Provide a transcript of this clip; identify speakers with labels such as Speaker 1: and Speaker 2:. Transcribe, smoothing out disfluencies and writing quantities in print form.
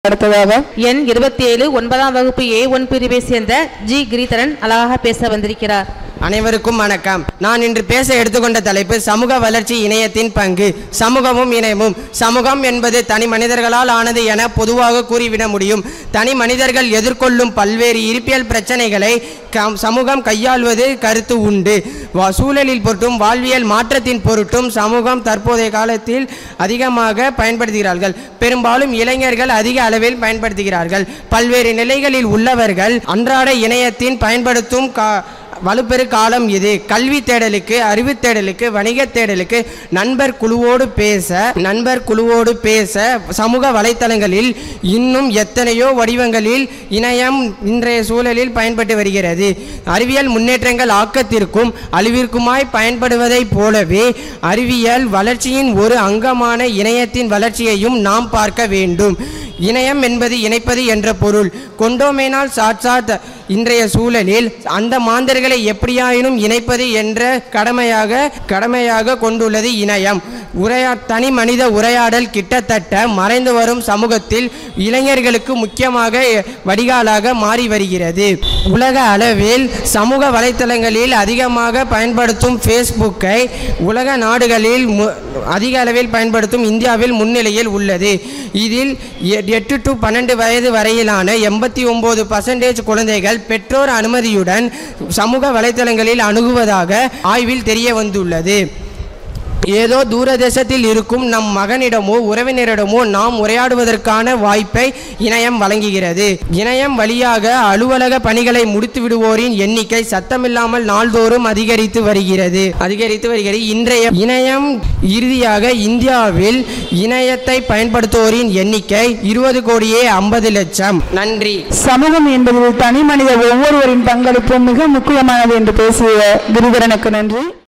Speaker 1: அடுத்ததாக
Speaker 2: எண் 27 9ஆம் வகுப்பு A1 பிரிவை சேர்ந்த ஜி கிரிதரன் அழகாக பேச வந்திருக்கிறார்.
Speaker 3: அனைவருக்கும் வணக்கம். நான் இன்று பேச எடுத்துக்கொண்ட தலைப்பு சமூக வளர்ச்சி இணையத்தின் பங்கு. சமூகமும் இணையமும். சமூகம் என்பது தனி மனிதர்களால் ஆனது என பொதுவாக கூறிவிட முடியும். தனி மனிதர்கள் எதிர்கொள்ளும் பல்வேறு இருப்பியல் பிரச்சனைகளை சமூகம் கையாள்வது கருத்து உண்டு. சூழலில் பொருட்டும் வாழ்வியல் மாற்றத்தின் பொருட்டும் சமூகம் தற்போதைய காலத்தில் அதிகமாக பயன்படுத்துகிறார்கள். பெரும்பாலும் இளைஞர்கள் அதிக அளவில் பயன்படுத்துகிறார்கள். பல்வேறு நிலைகளில் உள்ளவர்கள் அன்றாட இணையத்தின் பயன்படுத்தும் வலுப்பெரு காலம் இது. கல்வி தேடலுக்கு, அறிவு தேடலுக்கு, வணிக தேடலுக்கு, நண்பர் குழுவோடு பேச சமூக வலைத்தளங்களில் இன்னும் எத்தனையோ வடிவங்களில் இணையம் இன்றைய சூழலில் பயன்பட்டு வருகிறது. அறிவியல் முன்னேற்றங்கள் ஆக்கத்திற்கும் அழிவிற்குமாய் பயன்படுவதைப் போலவே அறிவியல் வளர்ச்சியின் ஒரு அங்கமான இணையத்தின் வளர்ச்சியையும் நாம் பார்க்க வேண்டும். இணையம் என்பது இணைப்பது என்ற பொருள் கொண்டோமேனால் சாட்சாத் இன்றைய சூழலில் அந்த மாந்தர்களை எப்படியாயினும் இணைப்பது என்ற கடமையாக கொண்டுள்ளது இணையம். தனி மனித உரையாடல் கிட்டத்தட்ட மறைந்து வரும் சமூகத்தில் இளைஞர்களுக்கு முக்கியமாக வடிகாலாக மாறி வருகிறது. உலக அளவில் சமூக வலைத்தளங்களில் அதிகமாக பயன்படுத்தும் ஃபேஸ்புக்கை உலக நாடுகளில் அதிக அளவில் பயன்படுத்தும் இந்தியாவில் முன்னிலையில் உள்ளது. இதில் 8 to 12 வயது வரையிலான 89% குழந்தைகள் பெற்றோர் அனுமதியுடன் சமூக வலைத்தளங்களில் அணுகுவதாக ஆய்வில் தெரிய வந்துள்ளது. ஏதோ தூரதேசத்தில் இருக்கும் நம் மகனிடமோ உறவினரிடமோ நாம் உரையாடுவதற்கான வாய்ப்பை இணையம் வழங்குகிறது. இணையம் வழியாக அலுவலக பணிகளை முடித்து விடுவோரின் எண்ணிக்கை சத்தமில்லாமல் நாள்தோறும் அதிகரித்து வருகிறது. இன்றைய இணையம் இறுதியாக இந்தியாவில் இணையத்தை பயன்படுத்துவோரின் எண்ணிக்கை 20,50,00,000. நன்றி.
Speaker 1: சமூகம் என்பது தனி மனித ஒவ்வொருவரின் பங்களிப்பும் மிக முக்கியமானது என்று பேசிய கிரிதரனுக்கு நன்றி.